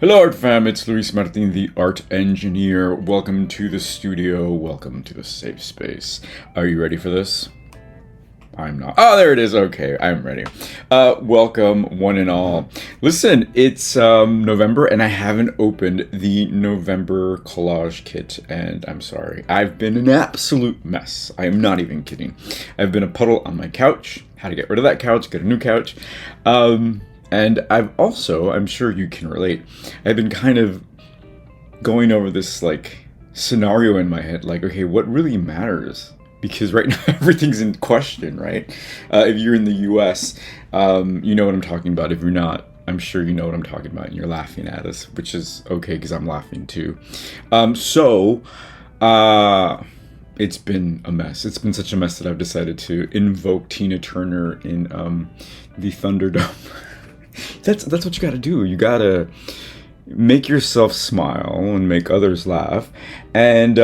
Hello art fam, it's Luis Martin, the art engineer. Welcome to the studio, welcome to the safe space. Are you ready for this? I'm not. Oh, there it is. Okay, I'm ready. Welcome, one and all. Listen, it's November, and I haven't opened the November collage kit, and I'm sorry. I've been an absolute mess. I am not even kidding. I've been a puddle on my couch. Had to get rid of that couch, get a new couch. And I've also, I'm sure you can relate, I've been kind of going over this like scenario in my head, like, okay, what really matters? Because right now everything's in question, right? If you're in the US, you know what I'm talking about. If you're not, I'm sure you know what I'm talking about, and you're laughing at us, which is okay because I'm laughing too. It's been a mess. It's been such a mess that I've decided to invoke Tina Turner in the Thunderdome. That's what you gotta do. You gotta make yourself smile and make others laugh, and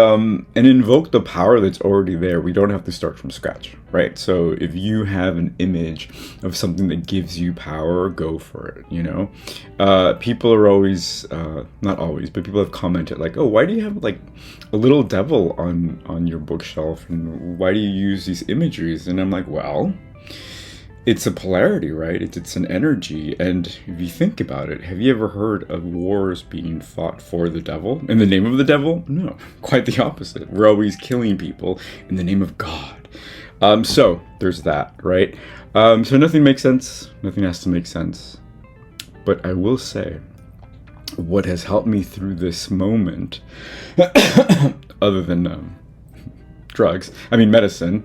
invoke the power that's already there. We don't have to start from scratch, right? So if you have an image of something that gives you power, go for it. You know, people are always not always, but people have commented like, "Oh, why do you have like a little devil on your bookshelf, and why do you use these imageries?" And I'm like, well, it's a polarity, right? It's an energy. And if you think about it, have you ever heard of wars being fought for the devil? In the name of the devil? No, quite the opposite. We're always killing people in the name of God. So there's that, right? So nothing makes sense. Nothing has to make sense. But I will say, what has helped me through this moment, other than medicine,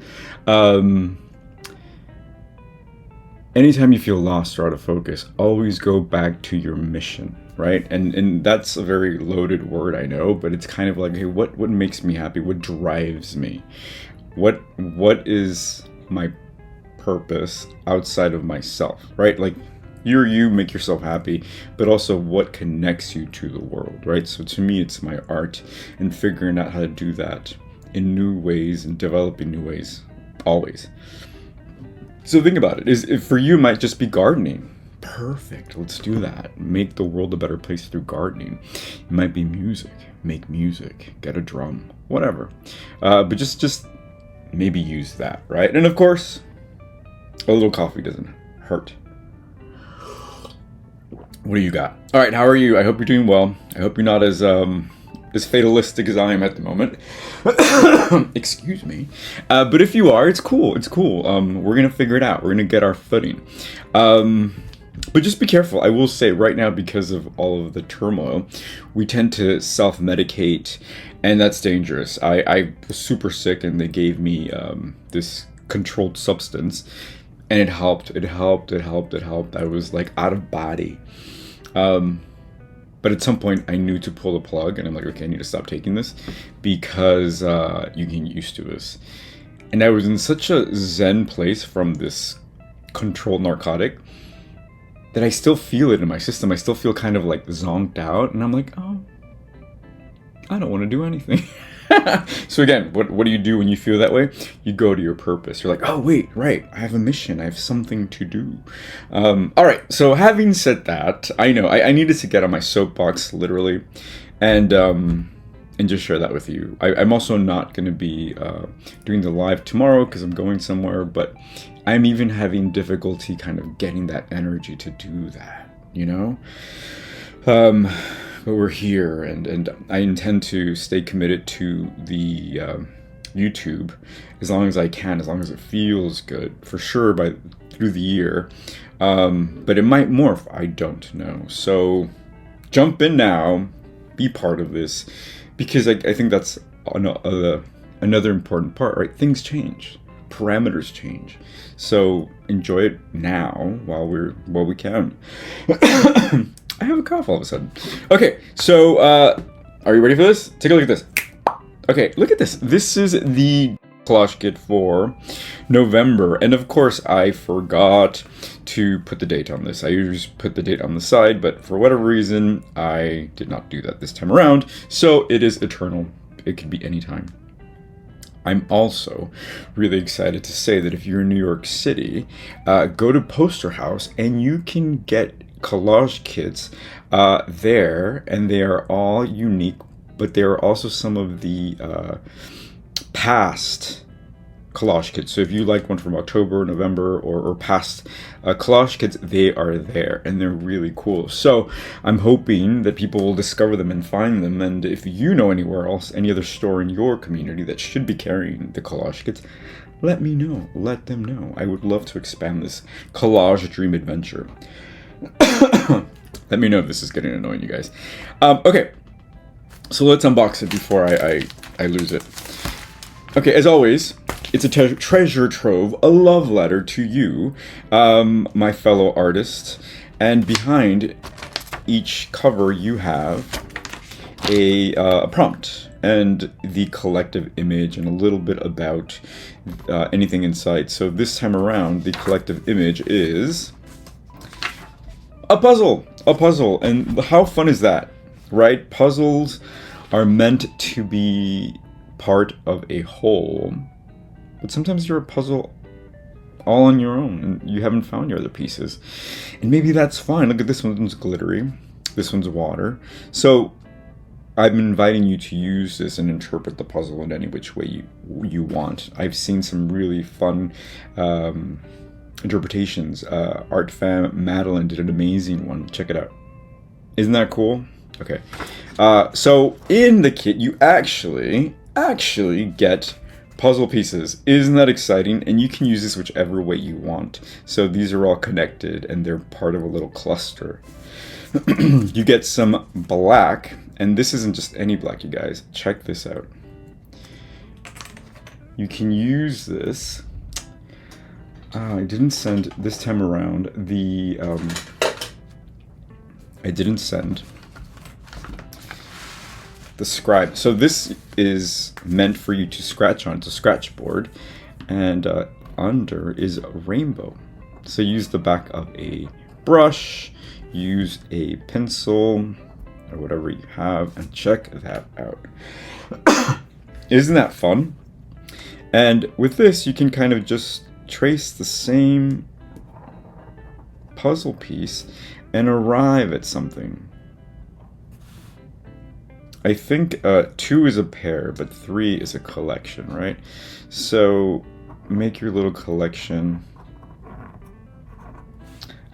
anytime you feel lost or out of focus, always go back to your mission, right? And that's a very loaded word, I know, but it's kind of like, hey, what makes me happy? What drives me? What is my purpose outside of myself, right? Like, you make yourself happy, but also what connects you to the world, right? So to me, it's my art and figuring out how to do that in new ways and developing new ways, always. So think about it. If for you, it might just be gardening. Perfect. Let's do that. Make the world a better place through gardening. It might be music. Make music. Get a drum. Whatever. But just maybe use that, right? And of course, a little coffee doesn't hurt. What do you got? All right. How are you? I hope you're doing well. I hope you're not as fatalistic as I am at the moment. Excuse me. But if you are, it's cool. It's cool. We're going to figure it out. We're going to get our footing. But just be careful. I will say right now, because of all of the turmoil, we tend to self-medicate, and that's dangerous. I was super sick, and they gave me this controlled substance, and it helped. It helped. I was like out of body. But at some point, I knew to pull the plug, and I'm like, okay, I need to stop taking this because you get used to this. And I was in such a zen place from this controlled narcotic that I still feel it in my system. I still feel kind of like zonked out, and I'm like, oh, I don't want to do anything. So again, what do you do when you feel that way? You go to your purpose. You're like, oh wait, right, I have a mission. I have something to do. All right. So having said that, I know I needed to get on my soapbox literally, and just share that with you. I'm also not going to be doing the live tomorrow because I'm going somewhere, but I'm even having difficulty kind of getting that energy to do that. You know. But we're here, and I intend to stay committed to the YouTube as long as I can, as long as it feels good, for sure, through the year. But it might morph, I don't know. So jump in now, be part of this, because I think that's another important part, right? Things change, parameters change. So enjoy it now while we can. I have a cough all of a sudden. Okay, so are you ready for this? Take a look at this. Okay, look at this. This is the collage kit for November. And of course, I forgot to put the date on this. I usually put the date on the side, but for whatever reason, I did not do that this time around. So it is eternal. It could be anytime. I'm also really excited to say that if you're in New York City, go to Poster House and you can get collage kits there, and they are all unique, but there are also some of the past collage kits. So if you like one from October, November, or past collage kits, they are there, and they're really cool. So I'm hoping that people will discover them and find them, and if you know anywhere else, any other store in your community that should be carrying the collage kits, let me know. Let them know. I would love to expand this collage dream adventure. Let me know if this is getting annoying, you guys. Okay, so let's unbox it before I lose it. Okay, as always, it's a treasure trove, a love letter to you, my fellow artist. And behind each cover, you have a prompt and the collective image and a little bit about anything inside. So this time around, the collective image is a puzzle. A puzzle. And how fun is that, right? Puzzles are meant to be part of a whole. But sometimes you're a puzzle all on your own and you haven't found your other pieces. And maybe that's fine. Look at this one's glittery. This one's water. So I'm inviting you to use this and interpret the puzzle in any which way you want. I've seen some really fun interpretations. Art Fan Madeline did an amazing one. Check it out. Isn't that cool? Okay. So in the kit, you actually get puzzle pieces. Isn't that exciting? And you can use this whichever way you want. So these are all connected and they're part of a little cluster. You get some black, and this isn't just any black, you guys. Check this out. You can use this. I didn't send this time around the I didn't send the scribe. So this is meant for you to scratch on. It's a scratch board, and under is a rainbow. So use the back of a brush, use a pencil or whatever you have, and check that out. Isn't that fun? And with this, you can kind of just trace the same puzzle piece and arrive at something. I think 2 is a pair, but 3 is a collection, right? So make your little collection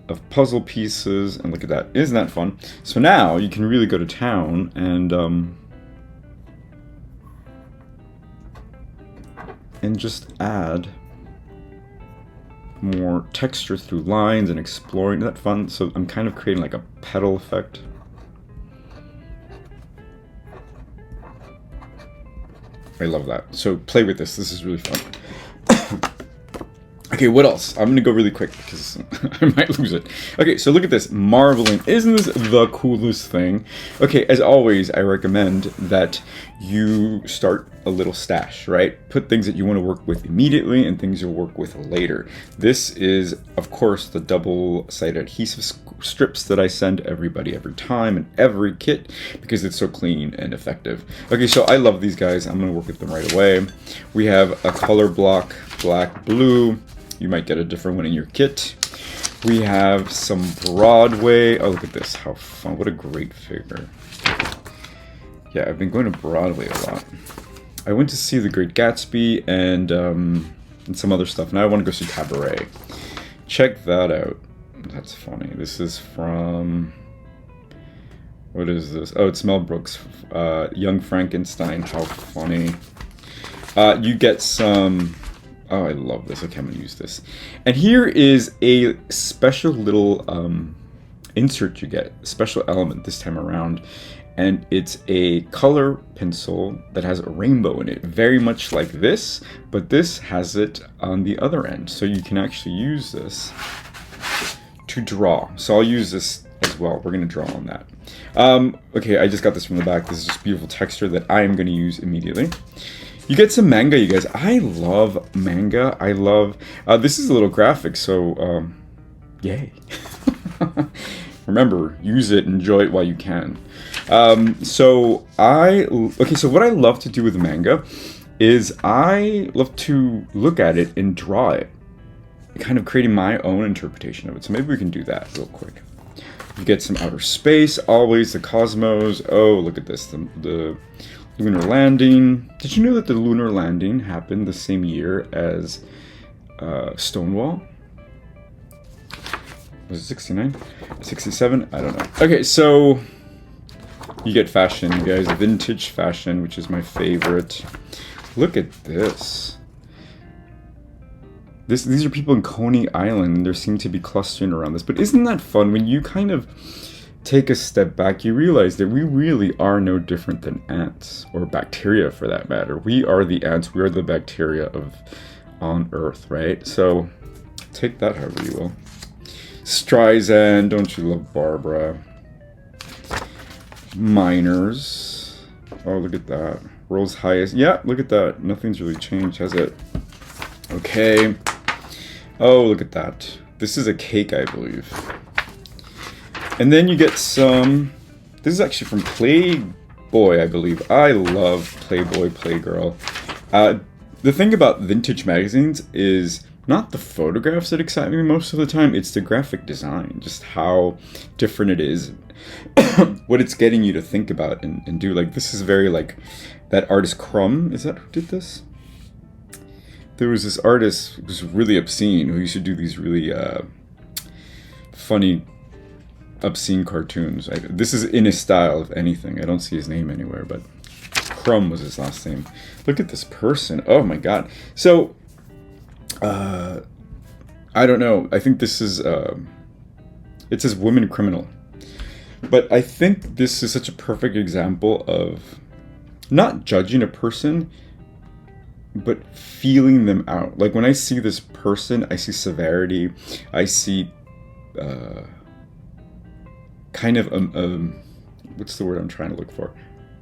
of puzzle pieces, and look at that. Isn't that fun? So now you can really go to town and just add more texture through lines and exploring. Isn't that fun? So I'm kind of creating like a petal effect. I love that. So play with this. This is really fun. Okay, what else? I'm gonna go really quick because I might lose it. Okay, so look at this. Marveling. Isn't this the coolest thing? Okay, as always, I recommend that you start a little stash, right? Put things that you want to work with immediately and things you'll work with later. This is, of course, the double-sided adhesive strips that I send everybody every time in every kit because it's so clean and effective. Okay, so I love these guys. I'm gonna work with them right away. We have a color block, black, blue. You might get a different one in your kit. We have some Broadway. Oh, look at this. How fun. What a great figure. Yeah, I've been going to Broadway a lot. I went to see The Great Gatsby and some other stuff. Now I want to go see Cabaret. Check that out. That's funny. This is from... What is this? Oh, it's Mel Brooks. Young Frankenstein. How funny. You get some... Oh, I love this. Okay, I'm going to use this. And here is a special little insert you get, a special element this time around. And it's a color pencil that has a rainbow in it, very much like this, but this has it on the other end. So you can actually use this to draw. So I'll use this as well. We're going to draw on that. Okay, I just got this from the back. This is just beautiful texture that I am going to use immediately. You get some manga, you guys. I love manga. I love... this is a little graphic, so... yay. Remember, use it, enjoy it while you can. Okay, so what I love to do with manga is I love to look at it and draw it. Kind of creating my own interpretation of it. So maybe we can do that real quick. You get some outer space, always the cosmos. Oh, look at this, the lunar landing. Did you know that the lunar landing happened the same year as Stonewall? Was it 69? 67? I don't know. Okay, so you get fashion, you guys. Vintage fashion, which is my favorite. Look at this. These are people in Coney Island, and they seem to be clustering around this. But isn't that fun? When you kind of take a step back, you realize that we really are no different than ants, or bacteria for that matter. We are the ants, we are the bacteria on Earth, right? So take that however you will. Streisand, don't you love Barbara? Miners. Oh, look at that. World's highest. Yeah, look at that. Nothing's really changed, has it? Okay. Oh, look at that. This is a cake, I believe. And then you get some... This is actually from Playboy, I believe. I love Playboy, Playgirl. The thing about vintage magazines is not the photographs that excite me most of the time, it's the graphic design. Just how different it is. What it's getting you to think about and do. Like, this is very like... That artist Crumb, is that who did this? There was this artist who was really obscene, who used to do these really funny, obscene cartoons. This is in his style, if anything. I don't see his name anywhere, but Crumb was his last name. Look at this person. Oh my god. So, I don't know. I think this is, it says women criminal. But I think this is such a perfect example of not judging a person, but feeling them out. Like, when I see this person, I see severity. I see kind of what's the word I'm trying to look for?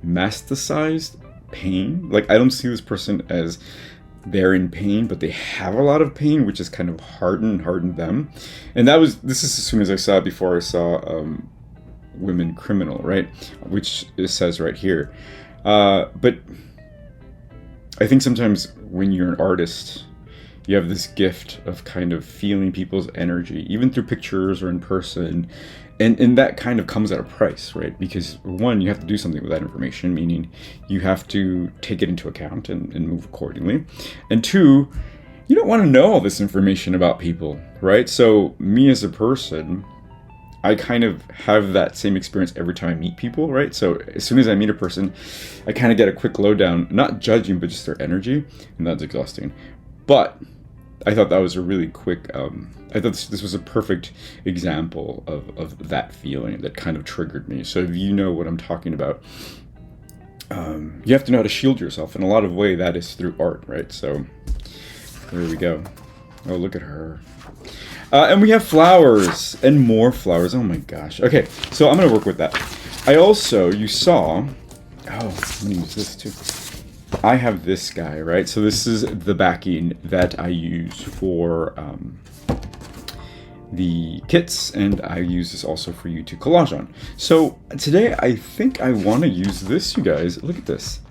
Masticized pain. Like, I don't see this person as they're in pain, but they have a lot of pain, which is kind of hardened them. And this is as soon as I saw it, before I saw Women Criminal, right? Which it says right here. But I think sometimes when you're an artist, you have this gift of kind of feeling people's energy, even through pictures or in person. And that kind of comes at a price, right? Because one, you have to do something with that information, meaning you have to take it into account and move accordingly. And two, you don't want to know all this information about people, right? So me as a person, I kind of have that same experience every time I meet people, right? So as soon as I meet a person, I kind of get a quick lowdown, not judging, but just their energy, and that's exhausting. But I thought that was a really quick, I thought this was a perfect example of that feeling that kind of triggered me. So if you know what I'm talking about, you have to know how to shield yourself. In a lot of way, that is through art, right? So there we go. Oh, look at her. And we have flowers and more flowers. Oh my gosh. Okay, so I'm gonna work with that. I also, you saw, oh, let me use this too. I have this guy, right? So this is the backing that I use for the kits, and I use this also for you to collage on. So today I think I want to use this, you guys. Look at this.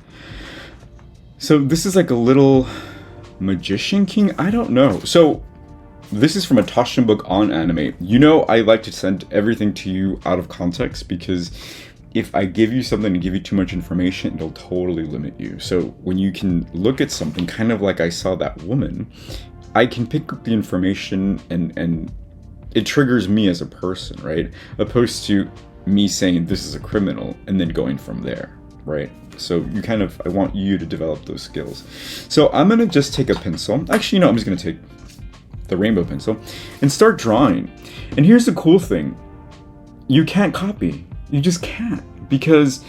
So this is like a little magician king. I don't know. So this is from a Toshin book on anime. You know, I like to send everything to you out of context, because if I give you something and give you too much information, it'll totally limit you. So when you can look at something, kind of like I saw that woman, I can pick up the information and it triggers me as a person, right? Opposed to me saying this is a criminal and then going from there, right? So you kind of, I want you to develop those skills. So I'm gonna just take a pencil. Actually, no, I'm just gonna take the rainbow pencil and start drawing. And here's the cool thing. You can't copy. You just can't, because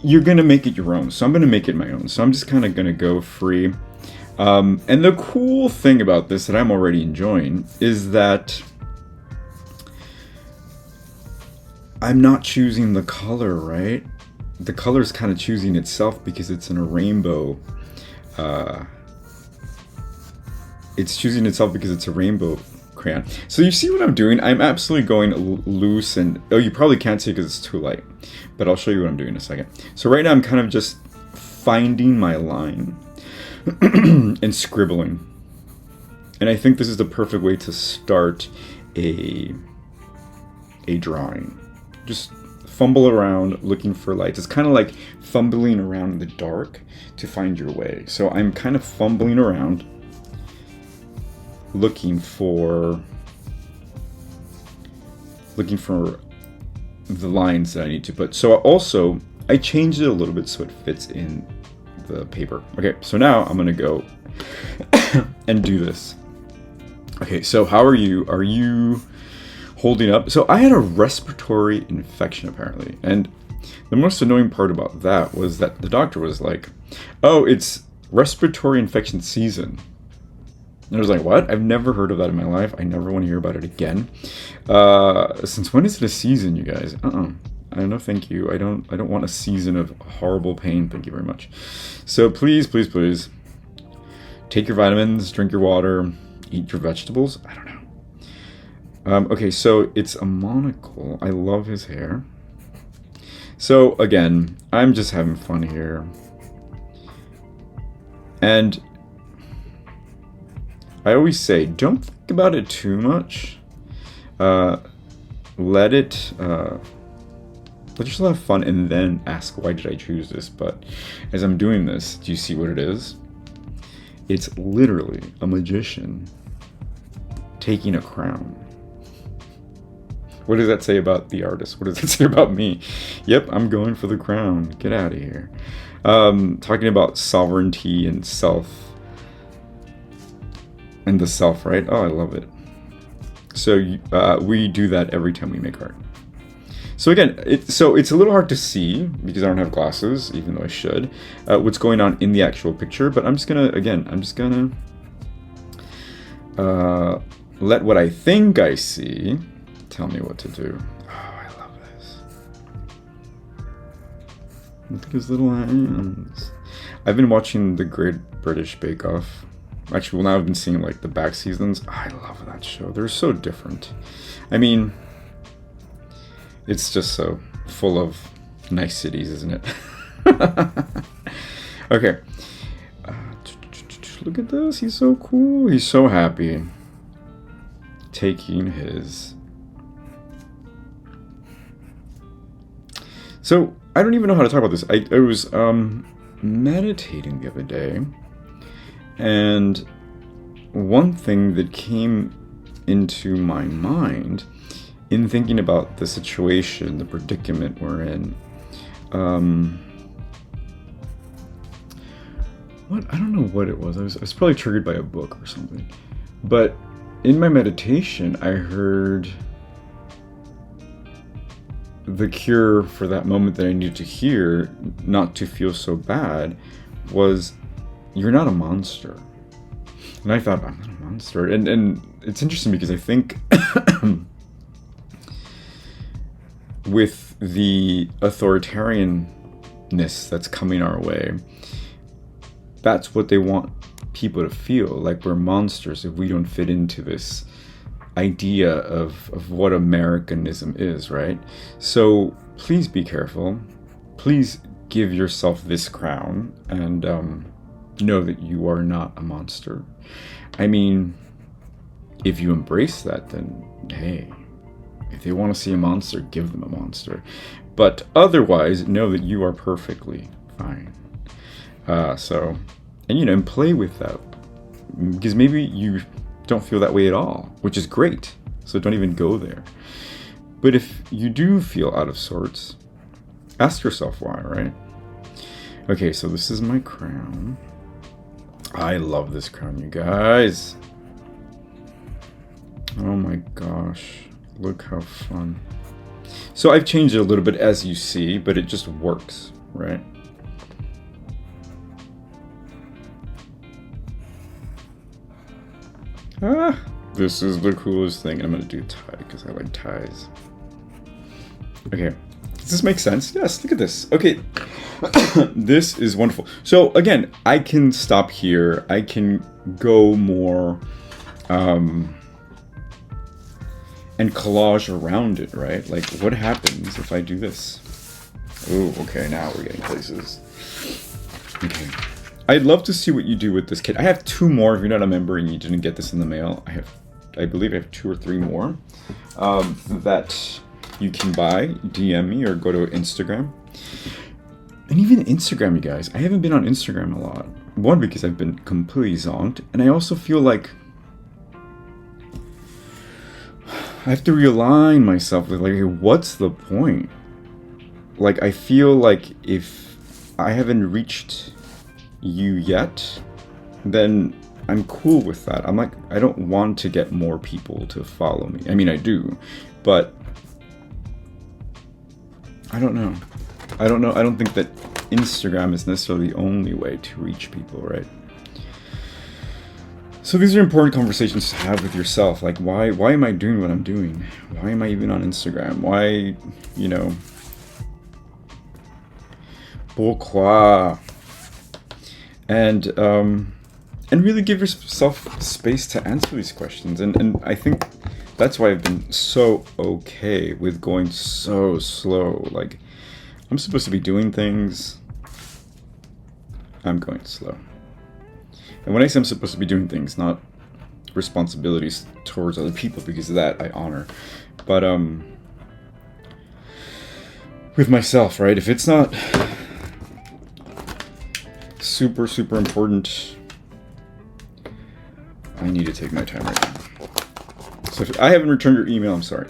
you're gonna make it your own. So I'm gonna make it my own. So I'm just kind of gonna go free. And the cool thing about this that I'm already enjoying is that I'm not choosing the color, right? The color is kind of choosing itself because it's in a rainbow. It's choosing itself because it's a rainbow crayon. So you see what I'm doing? I'm absolutely going loose, and oh, you probably can't see because it's too light, but I'll show you what I'm doing in a second. So right now I'm kind of just finding my line and scribbling. And I think this is the perfect way to start a drawing. just fumble around looking for lights. It's kind of like fumbling around in the dark to find your way. So I'm kind of fumbling around looking for the lines that I need to put. So I changed it a little bit so it fits in the paper. Okay, so now I'm gonna go and do this. Okay, so how are you? Are you holding up? So I had a respiratory infection apparently, and the most annoying part about that was that the doctor was like, "Oh, it's respiratory infection season." And I was like, "What? I've never heard of that in my life. I never want to hear about it again." Since when is it a season, you guys? No, thank you. I don't want a season of horrible pain. Thank you very much. So please, please, please, take your vitamins, drink your water, eat your vegetables. I don't know. Okay, so it's a monocle. I love his hair. So again, I'm just having fun here. And I always say, don't think about it too much. Let yourself have fun and then ask, why did I choose this? But as I'm doing this, do you see what it is? It's literally a magician taking a crown. What does that say about the artist? What does that say about me? Yep, I'm going for the crown. Get out of here. Talking about sovereignty and self. And the self, right? Oh, I love it. So we do that every time we make art. So again, it's a little hard to see because I don't have glasses, even though I should, what's going on in the actual picture. But I'm just gonna let what I think I see tell me what to do. Oh, I love this. Look at his little hands. I've been watching the Great British Bake Off. Actually, well, now I've been seeing like the back seasons. I love that show. They're so different. I mean, it's just so full of niceties, isn't it? Okay. Look at this. He's so cool. He's so happy. Taking his... So, I don't even know how to talk about this. I was meditating the other day, and one thing that came into my mind in thinking about the situation, the predicament we're in, I don't know what it was. I was probably triggered by a book or something. But in my meditation, I heard the cure for that moment that I needed to hear, not to feel so bad, was you're not a monster. And I thought, I'm not a monster. And it's interesting because I think with the authoritarianness that's coming our way, that's what they want people to feel, like we're monsters if we don't fit into this idea of what Americanism is, right? So please be careful. Please give yourself this crown and know that you are not a monster. I mean, if you embrace that, then hey, if they want to see a monster, give them a monster. But otherwise, know that you are perfectly fine. And play with that. Because maybe you don't feel that way at all, which is great. So don't even go there. But if you do feel out of sorts, ask yourself why, right? Okay, so this is my crown. I love this crown, you guys. Oh my gosh. Look how fun. So I've changed it a little bit, as you see, but it just works, right? This is the coolest thing. I'm gonna do a tie because I like ties. Okay, does this make sense? Yes, look at this. Okay, this is wonderful. So again, I can stop here. I can go more and collage around it, right? Like, what happens if I do this? Oh, okay, now we're getting places. Okay. I'd love to see what you do with this kit. I have 2 more. If you're not a member and you didn't get this in the mail, I believe I have 2 or 3 more that you can buy, DM me, or go to Instagram. And even Instagram, you guys, I haven't been on Instagram a lot. One, because I've been completely zonked, and I also feel like I have to realign myself with, like, what's the point? Like, I feel like if I haven't reached you yet, then I'm cool with that. I'm like, I don't want to get more people to follow me. I mean, I do, but I don't know. I don't think that Instagram is necessarily the only way to reach people, right? So these are important conversations to have with yourself. Like, why am I doing what I'm doing? Why am I even on Instagram? Why, you know, pourquoi? And really give yourself space to answer these questions. And I think that's why I've been so okay with going so slow. Like, I'm supposed to be doing things. I'm going slow. And when I say I'm supposed to be doing things, not responsibilities towards other people, because of that I honor. But with myself, right? If it's not super, super important, I need to take my time right now. So if I haven't returned your email, I'm sorry.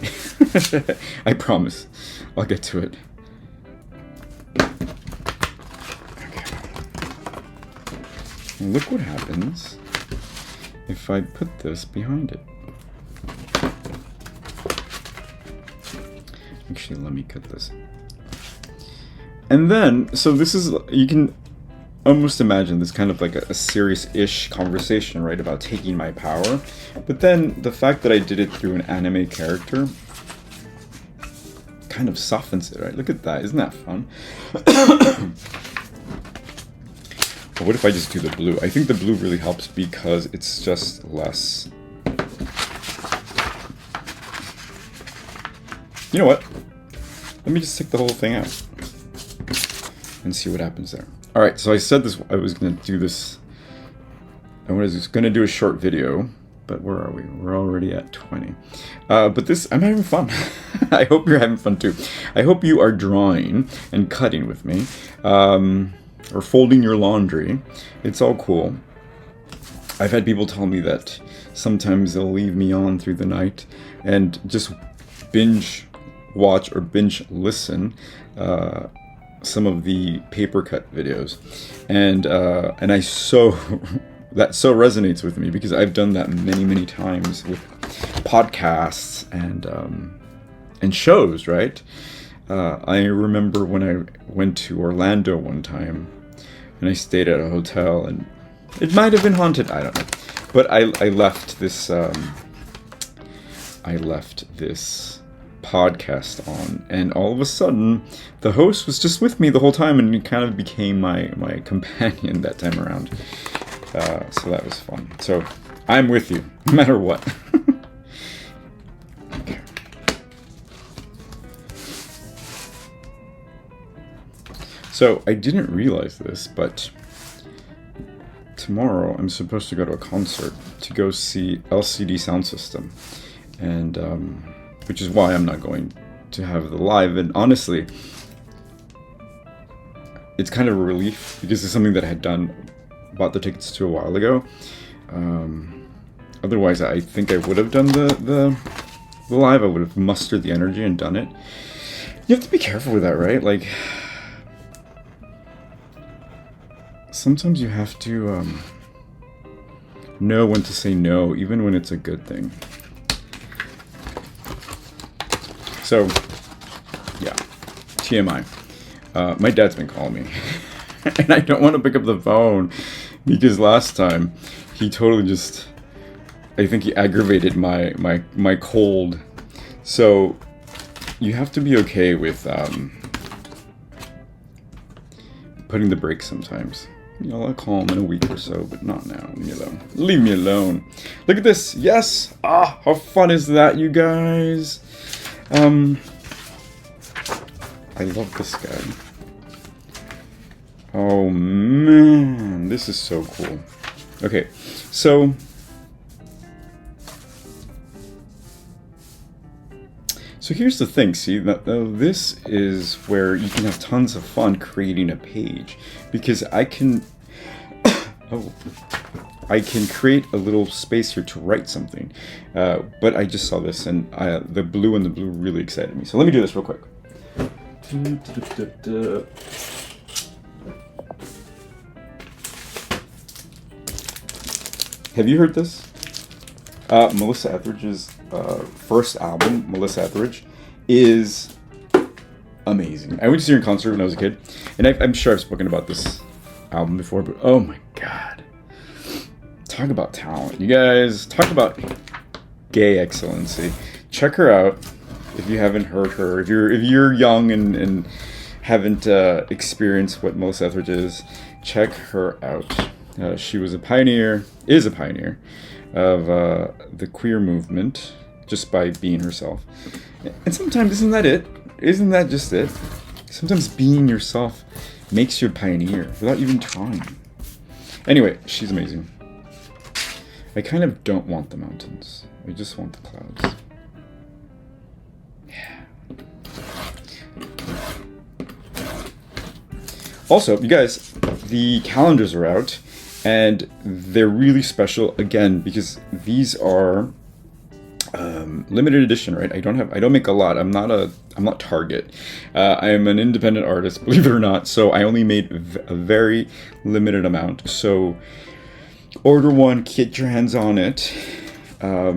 I promise. I'll get to it. And look what happens if I put this behind it. Actually, let me cut this. And then, so this is, you can almost imagine this kind of like a serious-ish conversation, right, about taking my power. But then the fact that I did it through an anime character kind of softens it, right? Look at that. Isn't that fun? But what if I just do the blue? I think the blue really helps because it's just less. You know what? Let me just take the whole thing out and see what happens there. All right, so I said this. I was going to do this. I was going to do a short video, but where are we? We're already at 20. But this, I'm having fun. I hope you're having fun too. I hope you are drawing and cutting with me. Or folding your laundry. It's all cool. I've had people tell me that sometimes they'll leave me on through the night and just binge watch or binge listen some of the paper cut videos, and I that so resonates with me because I've done that many times with podcasts and shows, right? I remember when I went to Orlando one time, and I stayed at a hotel, and it might have been haunted, I don't know. But I left this podcast on, and all of a sudden, the host was just with me the whole time, and he kind of became my companion that time around. So that was fun. So I'm with you, no matter what. Okay. So I didn't realize this, but tomorrow I'm supposed to go to a concert to go see LCD Sound System, and which is why I'm not going to have the live. And honestly, it's kind of a relief because it's something that I had bought the tickets to a while ago. Otherwise, I think I would have done the live. I would have mustered the energy and done it. You have to be careful with that, right? Like, sometimes you have to know when to say no, even when it's a good thing. So, yeah, TMI. My dad's been calling me, and I don't want to pick up the phone because last time he totally just, I think he aggravated my cold. So you have to be okay with putting the brakes sometimes. You know, I'll call him in a week or so, but not now. Leave me alone. Leave me alone. Look at this. Yes. Ah, how fun is that, you guys? I love this guy. Oh man, this is so cool. Okay, so So here's the thing, see, now this is where you can have tons of fun creating a page, because I can, oh, I can create a little space here to write something, but I just saw this, and the blue really excited me. So let me do this real quick. Have you heard this? Melissa Etheridge's first album, Melissa Etheridge, is amazing. I went to see her in concert when I was a kid, and I'm sure I've spoken about this album before, but oh my god. Talk about talent. You guys, talk about gay excellency. Check her out if you haven't heard her. If you're young and haven't experienced what Melissa Etheridge is, check her out. She was a pioneer, is a pioneer of the queer movement just by being herself. And sometimes, isn't that it? Isn't that just it? Sometimes being yourself makes you a pioneer without even trying. Anyway, she's amazing. I kind of don't want the mountains. I just want the clouds. Yeah. Also, you guys, the calendars are out, and they're really special again because these are limited edition, right? I don't make a lot. I'm not Target. I am an independent artist, believe it or not. So I only made a very limited amount. So order one, get your hands on it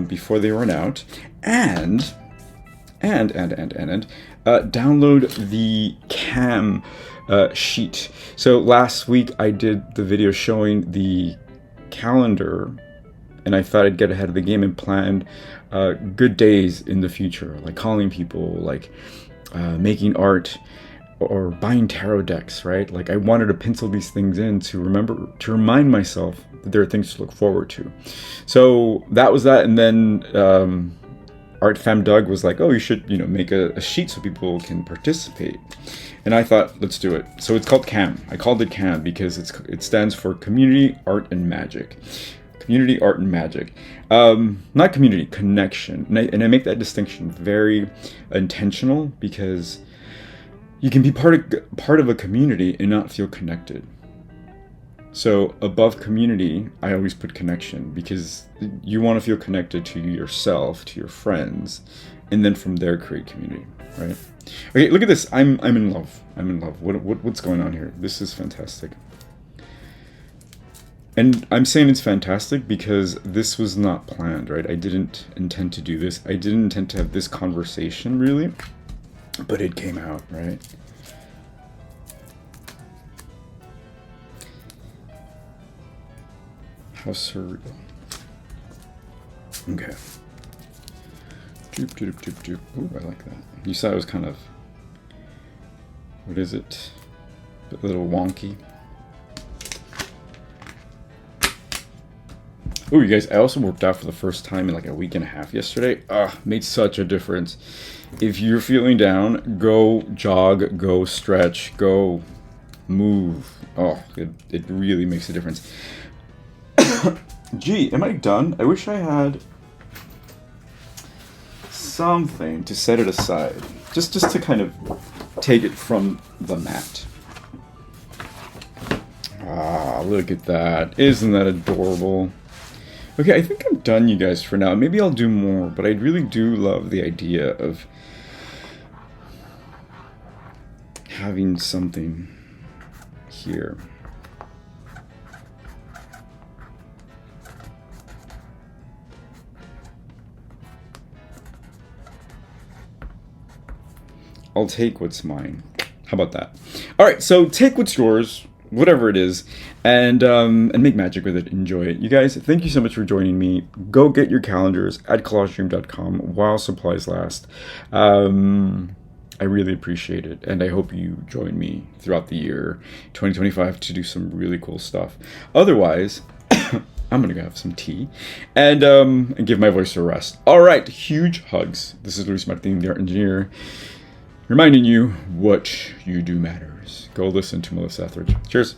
before they run out, and download the cam sheet. So last week I did the video showing the calendar, and I thought I'd get ahead of the game and planned good days in the future, like calling people, like making art, or buying tarot decks, right? Like I wanted to pencil these things in to remind myself that there are things to look forward to. So that was that, and then Art Fam Doug was like, "Oh, you should, make a sheet so people can participate." And I thought, let's do it. So it's called CAM. I called it CAM because it stands for Community, Art, and Magic. Community, Art, and Magic. Not community, connection. And I make that distinction very intentional because you can be part of a community and not feel connected. So above community, I always put connection because you want to feel connected to yourself, to your friends, and then from there create community, right? Okay, look at this. I'm in love. I'm in love. What's going on here? This is fantastic. And I'm saying it's fantastic because this was not planned, right? I didn't intend to do this. I didn't intend to have this conversation, really. But it came out, right? How surreal. Okay. Doop, doop, doop, doop. Ooh, I like that. You saw it was kind of... What is it? A little wonky. Oh, you guys, I also worked out for the first time in like a week and a half yesterday. Made such a difference. If you're feeling down, go jog, go stretch, go move. Oh, it really makes a difference. Gee, am I done? I wish I had something to set it aside. Just to kind of take it from the mat. Look at that. Isn't that adorable? Okay, I think I'm done, you guys, for now. Maybe I'll do more, but I really do love the idea of having something here. I'll take what's mine. How about that? All right, so take what's yours, whatever it is, and make magic with it. Enjoy it. You guys, thank you so much for joining me. Go get your calendars at collagedream.com while supplies last. I really appreciate it, and I hope you join me throughout the year 2025 to do some really cool stuff. Otherwise, I'm gonna go have some tea and give my voice a rest. All right, huge hugs. This is Luis Martin, the art engineer, reminding you what you do matters. Go listen to Melissa Etheridge. Cheers.